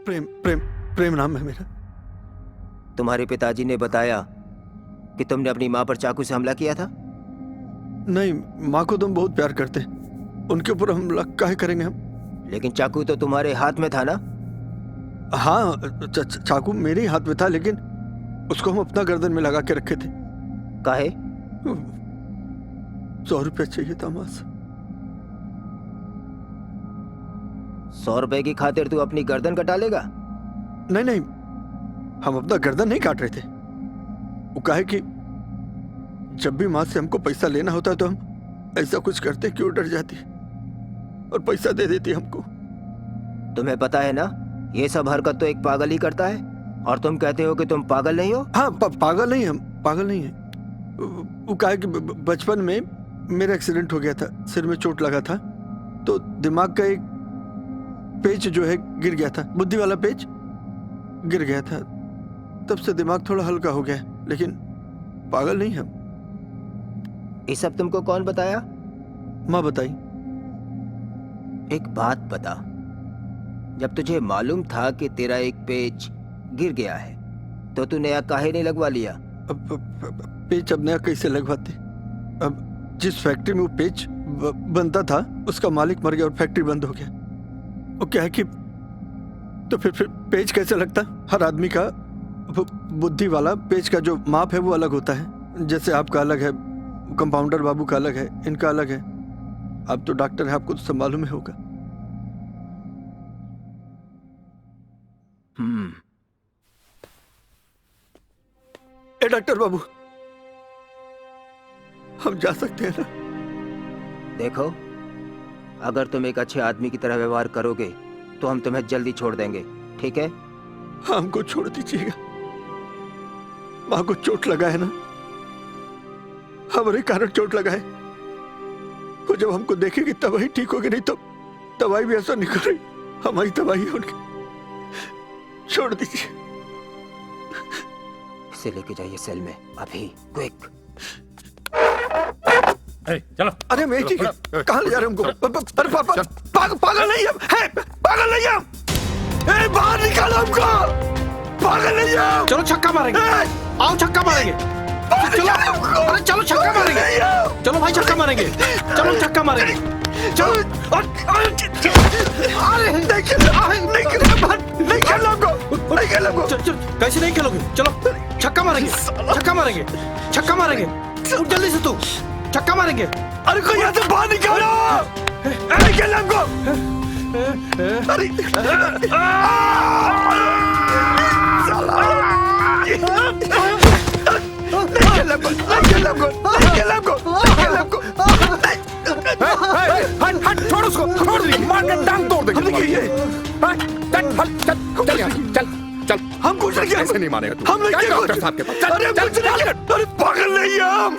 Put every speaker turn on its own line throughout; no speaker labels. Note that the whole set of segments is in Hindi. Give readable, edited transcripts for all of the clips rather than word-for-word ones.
प्रेम प्रेम प्रेम नाम है मेरा।
तुम्हारे पिताजी ने बताया कि तुमने अपनी माँ पर चाकू से हमला किया था?
नहीं, माँ को तो हम बहुत प्यार करते हैं, उनके ऊपर हमला काहे करेंगे हम?
लेकिन चाकू तो तुम्हारे हाथ में था ना?
हाँ, चाकू मेरे ही हाथ में था, लेकिन उसको हम अपना गर्दन में लगा के रखे थे।
काहे?
100 रुपया चाहिए था माँ से।
100 रुपए की खातिर तू अपनी गर्दन कटा लेगा?
नहीं नहीं, हम अपना गर्दन नहीं काट रहे थे। वो काहे कि जब भी माँ से हमको पैसा लेना होता है तो हम ऐसा कुछ करते कि वो डर जाती और पैसा दे देती हमको।
तुम्हें पता है ना, ये सब हरकत तो एक पागल ही करता है, और तुम कहते हो कि तुम पागल नहीं हो?
हाँ, पागल नहीं, हम पागल नहीं है। वो काहे कि बचपन में मेरा एक्सीडेंट हो गया था, सिर में चोट लगा था, तो दिमाग का एक पेच जो है गिर गया था, बुद्धि वाला पेच गिर गया था। तब से दिमाग थोड़ा हल्का हो गया, लेकिन पागल नहीं हम।
ये सब तुमको कौन बताया?
माँ बताई।
एक बात बता, जब तुझे मालूम था कि तेरा एक पेच गिर गया है तो तू नया काहे नहीं लगवा लिया?
पेच अब नया कैसे लगवाते? अब जिस फैक्ट्री में वो पेच बनता था उसका मालिक मर गया और फैक्ट्री बंद हो गया। वो क्या है कि तो फिर पेच कैसे लगता? हर आदमी का बुद्धि वाला पेच का जो माप है वो अलग होता है। जैसे आपका अलग है, कंपाउंडर बाबू का अलग है, इनका अलग है। आप तो डॉक्टर है, आपको तो सब मालूम ही होगा। ए डॉक्टर बाबू, हम जा सकते हैं ना?
देखो, अगर तुम एक अच्छे आदमी की तरह व्यवहार करोगे तो हम तुम्हें जल्दी छोड़ देंगे, ठीक है?
हमको छोड़ दीजिएगा। माँ को चोट लगा है ना, हमारे कारण चोट लगा है। वो जब हमको देखेगी तब ही ठीक होगी, नहीं तो दवाई भी ऐसा निकल रही, हमारी दवाई है उनकी। छोड़ दीजिए।
इसे लेके जाइए सेल में अभी, क्विक।
चलो।
अरे मैं ठीक है, कहाँ ले जा रहे हैं हमको? अरे पागल नहीं है, पागल नहीं है। बाहर निकालो हमको, पागल नहीं है।
चलो छक्का मारेंगे, आओ छक्का मारेंगे। चलो, अरे चलो छक्का मारेंगे। चलो भाई छक्का मारेंगे, चलो छक्का मारेंगे। चलो। अरे नहीं खेलना हमको। कैसे नहीं खेलोगे? चलो छक्का मारेंगे, छक्का मारेंगे, छक्का मारेंगे। जल्दी से तू छक्का मारेंगे।
अरे कोई यहाँ से बाहर निकालो, नहीं खेलना हमको। अरे
छोड़ उसको, छोड़ दे, मार के टांग तोड़ देंगे। चल चल,
हम कुछ नहीं किया।
ऐसे नहीं मारेगा तू।
हम नहीं किया
डॉक्टर साहब के पास।
अरे कुछ नहीं किया। अरे पागल नहीं है हम।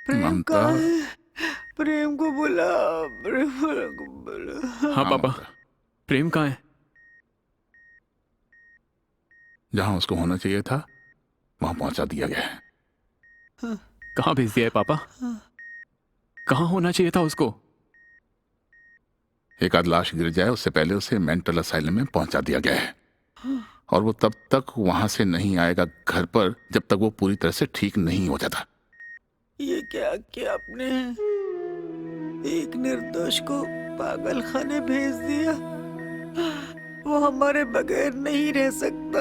प्रेम कहाँ है?
प्रेम को बुला, प्रेम को बुला।
हाँ पापा, प्रेम कहाँ है?
जहां उसको होना चाहिए था वहां पहुंचा दिया गया है।
कहाँ भेज दिया है पापा? कहाँ होना चाहिए था उसको?
एक आध लाश गिर जाए उससे पहले उसे मेंटल असाइलम में पहुंचा दिया गया है, और वो तब तक वहां से नहीं आएगा घर पर जब तक वो पूरी तरह से ठीक नहीं हो जाता।
ये क्या किया आपने? एक निर्दोष को पागल खाने भेज दिया। वो हमारे बगैर नहीं रह सकता।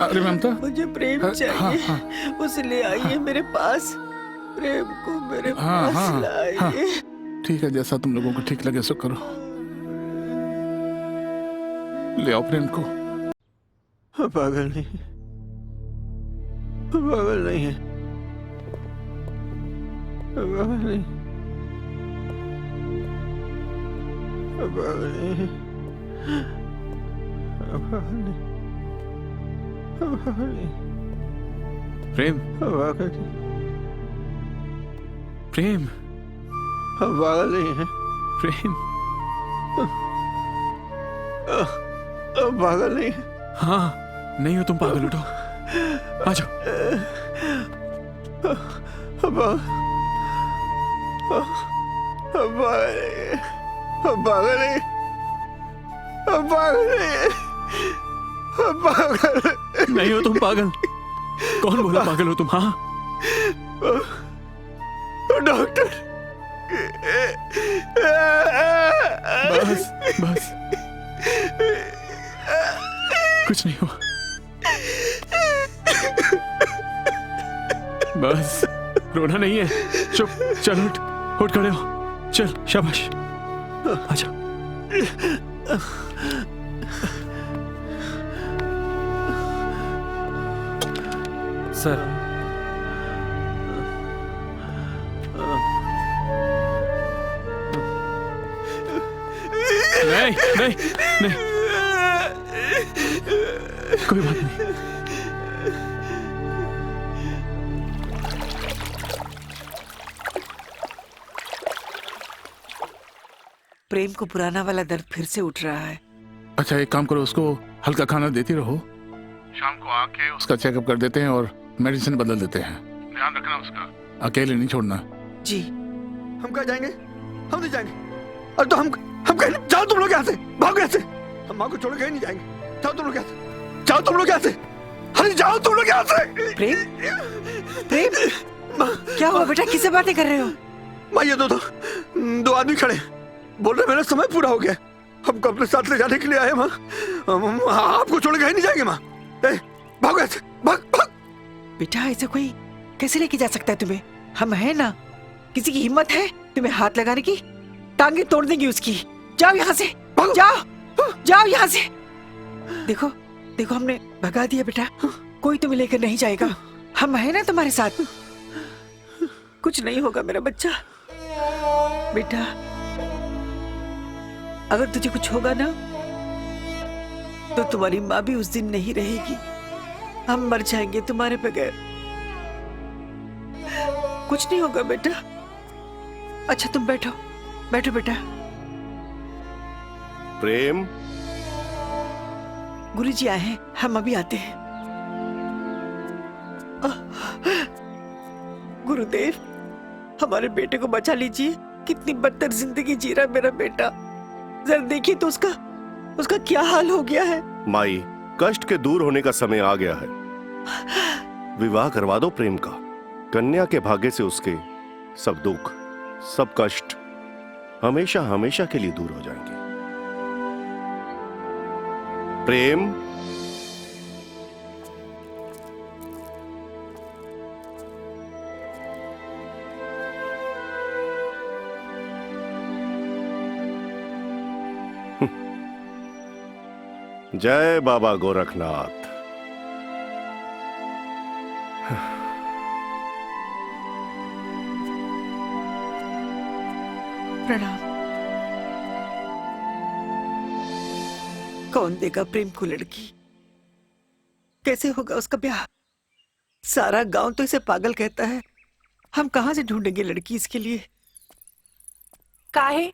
अरे ममता,
मुझे प्रेम चाहिए। उसे ले आइए मेरे पास। प्रेम को मेरे पास लाइए।
ठीक है, जैसा तुम लोगों को ठीक लगे सो करो। ले आओ प्रेम को।
पागल नहीं, पागल नहीं है। पागल नहीं, पागल नहीं, पागल नहीं, पागल नहीं,
प्रेम,
पागल नहीं,
प्रेम,
पागल नहीं है,
प्रेम।
पागल नहीं है।
हाँ, नहीं हो तुम पागल, उठो, आ जाओ।
पागल नहीं, पागल नहीं, पागल
नहीं हो तुम पागल। कौन बोला पागल हो तुम? हाँ,
डॉक्टर।
बस बस, कुछ नहीं हुआ। बस, रोना नहीं है। चुप, चल उठ, उठ खड़े हो, चल, शाबाश, आजा।
सर,
नहीं नहीं नहीं, कोई बात नहीं।
प्रेम को पुराना वाला दर्द फिर से उठ रहा है।
अच्छा, एक काम करो, उसको हल्का खाना देती रहो। शाम को आके उसका चेकअप कर देते हैं और मेडिसिन बदल देते हैं। ध्यान रखना उसका, अकेले नहीं छोड़ना।
जी।
हम कहाँ जाएंगे? हम नहीं जाएंगे। अरे तो हम कहीं नहीं। जाओ तुम लोग यहाँ से, भागो यहाँ से। हम माँ को छोड़ कहीं नहीं जाएंगे। जाओ तुम लोग यहाँ से, जाओ तुम लोग यहाँ से। अरे जाओ तुम लोग यहाँ से।
प्रेम, प्रेम, क्या हुआ बेटा? किससे बातें कर रहे हो?
माँ, ये दो आदमी खड़े हैं। बोल रहे मेरा समय पूरा हो गया, हमको अपने साथ ले जाने के लिए आए। माँ, हम आपको छोड़ कहीं नहीं जाएंगे। माँ, भागो यहाँ से, भाग भाग।
बेटा, ऐसे कोई कैसे लेके जा सकता है तुम्हें? हम हैं ना। किसी की हिम्मत है तुम्हें हाथ लगाने की? टांगे तोड़ देंगी उसकी। जाओ यहाँ से, जाओ, जाओ यहाँ से। देखो देखो, हमने भगा दिया बेटा, कोई तुम्हें लेकर नहीं जाएगा। हम हैं ना तुम्हारे साथ। कुछ नहीं होगा मेरा बच्चा। बेटा, अगर तुझे कुछ होगा ना तो तुम्हारी माँ भी उस दिन नहीं रहेगी। हम मर जाएंगे तुम्हारे बगैर। कुछ नहीं होगा बेटा। अच्छा, तुम बैठो, बैठो बेटा।
प्रेम,
गुरुजी आए हैं, हम अभी आते हैं। गुरुदेव, हमारे बेटे को बचा लीजिए। कितनी बदतर जिंदगी जी रहा है मेरा बेटा। जरा देखिए तो उसका क्या हाल हो गया है।
माई, कष्ट के दूर होने का समय आ गया है। विवाह करवा दो प्रेम का। कन्या के भाग्य से उसके सब दुख, सब कष्ट हमेशा हमेशा के लिए दूर हो जाएंगे। प्रेम, जय बाबा गोरखनाथ।
प्रणाम। कौन देगा प्रेम को लड़की? कैसे होगा उसका ब्याह? सारा गांव तो इसे पागल कहता है। हम कहां से ढूंढेंगे लड़की इसके लिए?
काहे?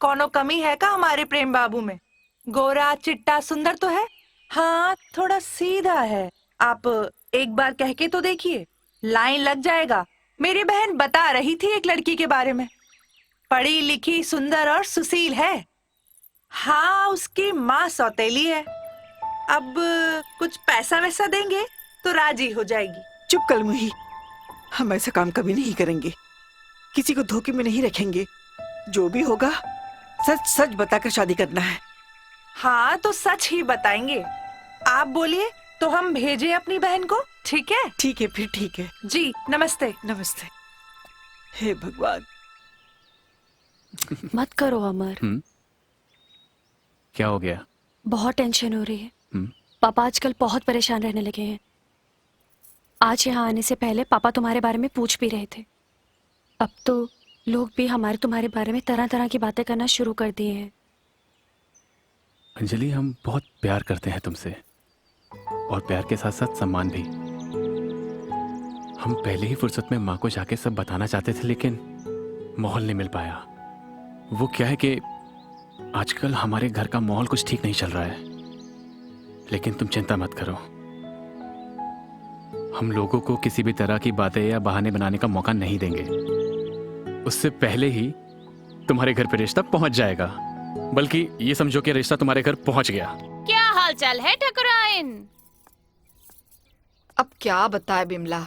कोनो कमी है का हमारे प्रेम बाबू में? गोरा चिट्टा सुंदर तो है, हाँ थोड़ा सीधा है। आप एक बार कह के तो देखिए, लाइन लग जाएगा। मेरी बहन बता रही थी एक लड़की के बारे में, पढ़ी लिखी, सुंदर और सुशील है। हाँ, उसकी माँ सौतेली है। अब कुछ पैसा वैसा देंगे तो राजी हो जाएगी।
चुप कलमुही, हम ऐसा काम कभी नहीं करेंगे। किसी को धोखे में नहीं रखेंगे। जो भी होगा सच सच बताकर शादी करना है।
हाँ, तो सच ही बताएंगे। आप बोलिए तो हम भेजें अपनी बहन को, ठीक है?
ठीक है, फिर ठीक है।
जी, नमस्ते।
नमस्ते। हे भगवान।
मत करो अमर।
क्या हो गया?
बहुत टेंशन हो रही है। पापा आजकल बहुत परेशान रहने लगे हैं। आज यहाँ आने से पहले पापा तुम्हारे बारे में पूछ भी रहे थे। अब तो लोग भी हमारे तुम्हारे बारे में तरह तरह की बातें करना शुरू कर दिए हैं।
अंजलि, हम बहुत प्यार करते हैं तुमसे, और प्यार के साथ साथ सम्मान भी। हम पहले ही फुर्सत में माँ को जाके सब बताना चाहते थे, लेकिन माहौल नहीं मिल पाया। वो क्या है कि आजकल हमारे घर का माहौल कुछ ठीक नहीं चल रहा है, लेकिन तुम चिंता मत करो। हम लोगों को किसी भी तरह की बातें या बहाने बनाने का मौका नहीं देंगे। उससे पहले ही तुम्हारे घर पे रिश्ता पहुंच जाएगा, बल्कि ये समझो कि रिश्ता तुम्हारे घर पहुंच गया।
क्या हाल चाल है ठकुराइन?
अब क्या बताए बिमला,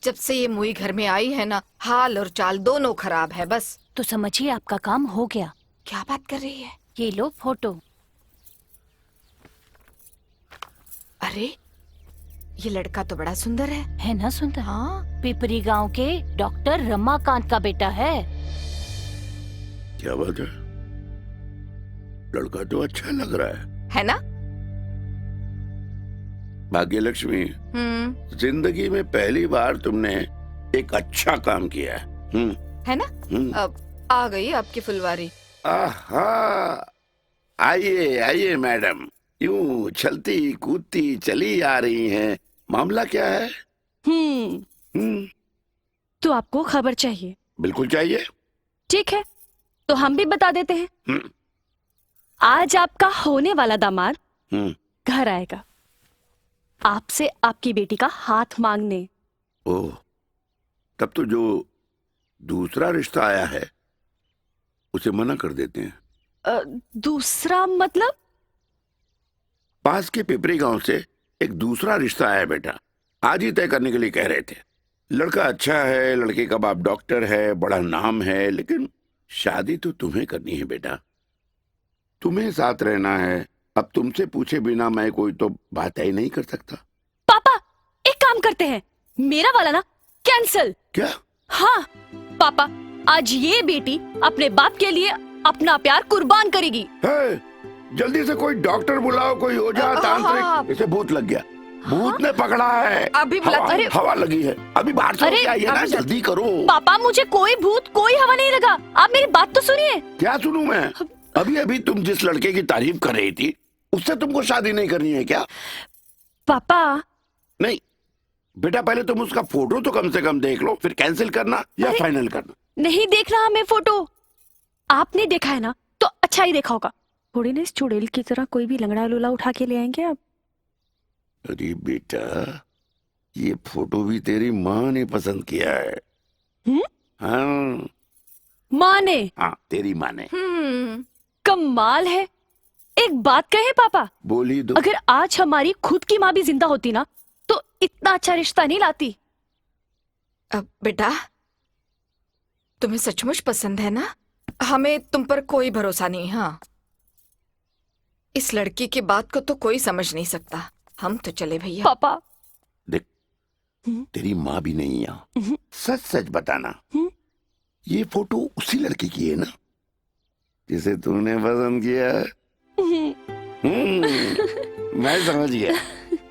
जब से ये मुई घर में आई है ना, हाल और चाल दोनों खराब है बस।
तो समझिए आपका काम हो गया।
क्या बात कर रही है?
ये लो फोटो।
अरे ये लड़का तो बड़ा सुंदर है
ना सुंदर?
हाँ।
पिपरी गांव के डॉक्टर रमाकांत का बेटा है।
क्या बात है, लड़का तो अच्छा लग रहा
है ना?
भाग्यलक्ष्मी, जिंदगी में पहली बार तुमने एक अच्छा काम किया है।
है ना? अब आ गई आपकी फुलवारी।
आहा, आइए आइए मैडम, यूं चलती कूदती चली आ रही हैं। मामला क्या है?
तो आपको खबर चाहिए?
बिल्कुल चाहिए।
ठीक है, तो हम भी बता देते हैं। आज आपका होने वाला दामाद घर आएगा आपसे आपकी बेटी का हाथ मांगने।
ओह, तब तो जो दूसरा रिश्ता आया है उसे मना कर देते हैं।
दूसरा मतलब?
पास के पिपरी गांव से एक दूसरा रिश्ता आया बेटा, आज ही तय करने के लिए कह रहे थे। लड़का अच्छा है, लड़के का बाप डॉक्टर है, बड़ा नाम है, लेकिन शादी तो तुम्हें करनी है बेटा, तुम्हें साथ रहना है। अब तुमसे पूछे बिना मैं कोई तो बात ही नहीं कर सकता।
पापा एक काम करते हैं, मेरा वाला ना कैंसल।
क्या?
हाँ पापा, आज ये बेटी अपने बाप के लिए अपना प्यार कुर्बान करेगी।
है, जल्दी से कोई डॉक्टर बुलाओ, कोई ओझा तांत्रिक। इसे भूत लग गया, भूत ने पकड़ा है।
अभी
हवा लगी है, अभी बाहर से होके आइए ना, जल्दी करो।
पापा मुझे कोई भूत कोई हवा नहीं लगा, आप मेरी बात तो सुनिए।
क्या सुनूं मैं? अभी अभी तुम जिस लड़के की तारीफ कर रही थी उससे तुमको शादी नहीं करनी है क्या?
पापा
नहीं बेटा, पहले तुम उसका फोटो तो कम से कम देख लो, फिर कैंसिल करना या फाइनल करना।
नहीं देख रहा हमें फोटो, आपने देखा है ना तो अच्छा ही देखा होगा। थोड़ी ना इस चुड़ैल की तरह कोई भी लंगड़ा लूला उठा के ले आएंगे आप।
अरे बेटा, ये फोटो भी तेरी माँ ने पसंद किया है। हाँ
माँ ने?
हाँ, तेरी माँ ने।
कमाल है। एक बात कहे पापा,
बोली दो।
अगर आज हमारी खुद की माँ भी जिंदा होती ना तो इतना अच्छा रिश्ता नहीं लाती।
अब बेटा, तुम्हें सचमुच पसंद है ना? हमें तुम पर कोई भरोसा नहीं। हाँ, इस लड़की की बात को तो कोई समझ नहीं सकता। हम तो चले भैया।
पापा
देख, तेरी माँ भी नहीं यहाँ, सच सच बताना, ये फोटो उसी लड़की की है ना जिसे तूने पसंद किया है? मैं समझ गया।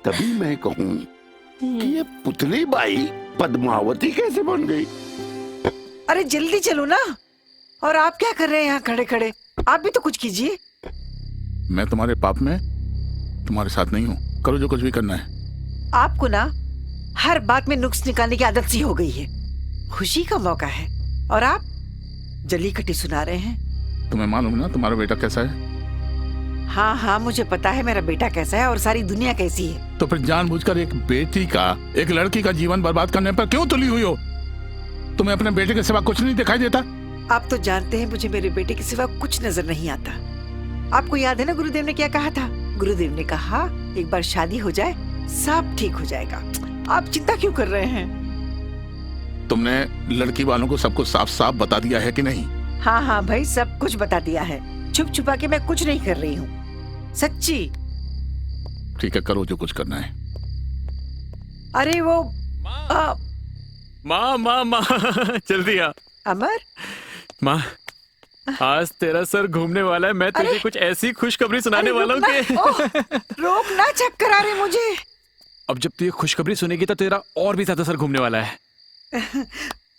तभी मैं कहूँ कि ये पुतली बाई पद्मावती कैसे बन गई?
अरे जल्दी चलो ना, और आप क्या कर रहे हैं यहाँ खड़े खड़े? आप भी तो कुछ कीजिए।
मैं तुम्हारे पाप में तुम्हारे साथ नहीं हूँ, करो जो कुछ भी करना है।
आपको ना हर बात में नुक्स निकालने की आदत सी हो गई है। खुशी का मौका है और आप जली कटी सुना रहे हैं।
तुम्हें मालूम ना तुम्हारा बेटा कैसा है?
हाँ हाँ, मुझे पता है मेरा बेटा कैसा है और सारी दुनिया कैसी है।
तो फिर जानबूझकर एक बेटी का, एक लड़की का जीवन बर्बाद करने पर क्यों तुली हुई हो? तुम्हें अपने बेटे के सिवा कुछ नहीं दिखाई देता?
आप तो जानते हैं मुझे मेरे बेटे के सिवा कुछ नजर नहीं आता। आपको याद है ना गुरुदेव ने क्या कहा था? गुरुदेव ने कहा एक बार शादी हो जाए सब ठीक हो जाएगा। आप चिंता क्यों कर रहे हैं?
तुमने लड़की वालों को सबको साफ साफ बता दिया है कि नहीं?
हाँ हाँ भाई, सब कुछ बता दिया है। छुप छुपा के मैं कुछ नहीं कर रही हूँ, सच्ची।
ठीक है, करो जो कुछ करना है।
अरे वो
माँ माँ माँ जल्दी आ।
अमर,
माँ आज तेरा सर घूमने वाला है। मैं तुझे कुछ ऐसी खुशखबरी सुनाने वाला हूँ कि
रोक ना, चक्कर आ रहे मुझे।
अब जब तू ये खुशखबरी सुनेगी तो तेरा और भी ज्यादा सर घूमने वाला है।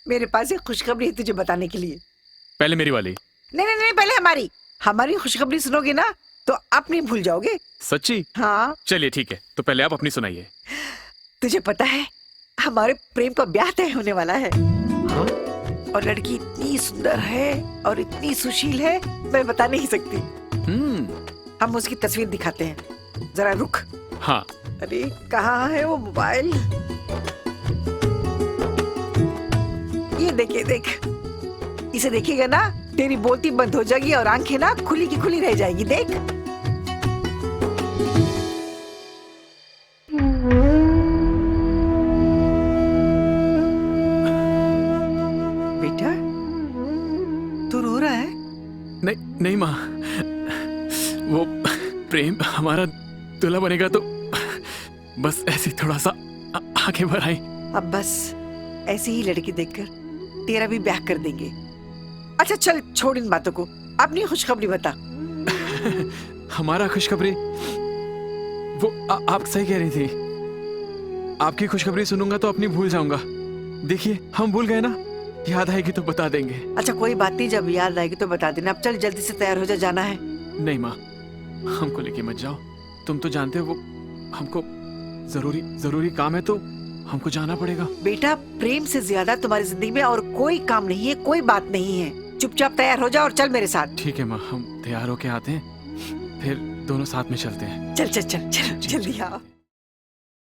मेरे पास एक खुशखबरी है तुझे बताने के लिए।
पहले मेरी वाली।
नहीं नहीं नहीं, पहले हमारी खुशखबरी सुनोगे ना तो आप नहीं भूल जाओगे।
सच्ची?
हाँ।
चलिए ठीक है, तो पहले आप अपनी सुनाइए।
तुझे पता है हमारे प्रेम का ब्याह तय होने वाला है।
हाँ?
और लड़की इतनी सुंदर है और इतनी सुशील है, मैं बता नहीं सकती। हम उसकी तस्वीर दिखाते हैं, जरा रुक।
हाँ।
अरे कहाँ है वो मोबाइल? ये देखिए, देख, इसे देखिएगा ना तेरी बोलती बंद हो जाएगी और आंखें ना खुली की खुली रह जाएगी। देख। बेटा तू रो रहा है?
नहीं नहीं माँ, वो प्रेम हमारा दूल्हा बनेगा तो बस ऐसे थोड़ा सा आगे बढ़ाई।
अब बस ऐसी ही लड़की देखकर तेरा भी ब्याह कर देंगे। अच्छा चल छोड़ इन बातों को, अपनी खुशखबरी बता।
हमारा खुशखबरी? वो आप सही कह रही थी। आपकी खुशखबरी सुनूंगा तो अपनी भूल जाऊंगा। देखिए हम भूल गए ना, याद आएगी तो बता देंगे।
अच्छा कोई बात नहीं, जब याद आएगी तो बता देना। अब चल जल्दी से तैयार हो जा, जाना है।
नहीं माँ, हमको लेके मत जाओ। तुम तो जानते हो वो हमको जरूरी काम है तो हमको जाना पड़ेगा।
बेटा प्रेम से ज्यादा तुम्हारी जिंदगी में और कोई काम नहीं है, कोई बात नहीं है। चुपचाप तैयार हो जा और चल मेरे साथ।
ठीक है माँ, हम तैयार होके आते हैं, फिर दोनों साथ में चलते हैं।
चल चल चल चल जल्दी आओ।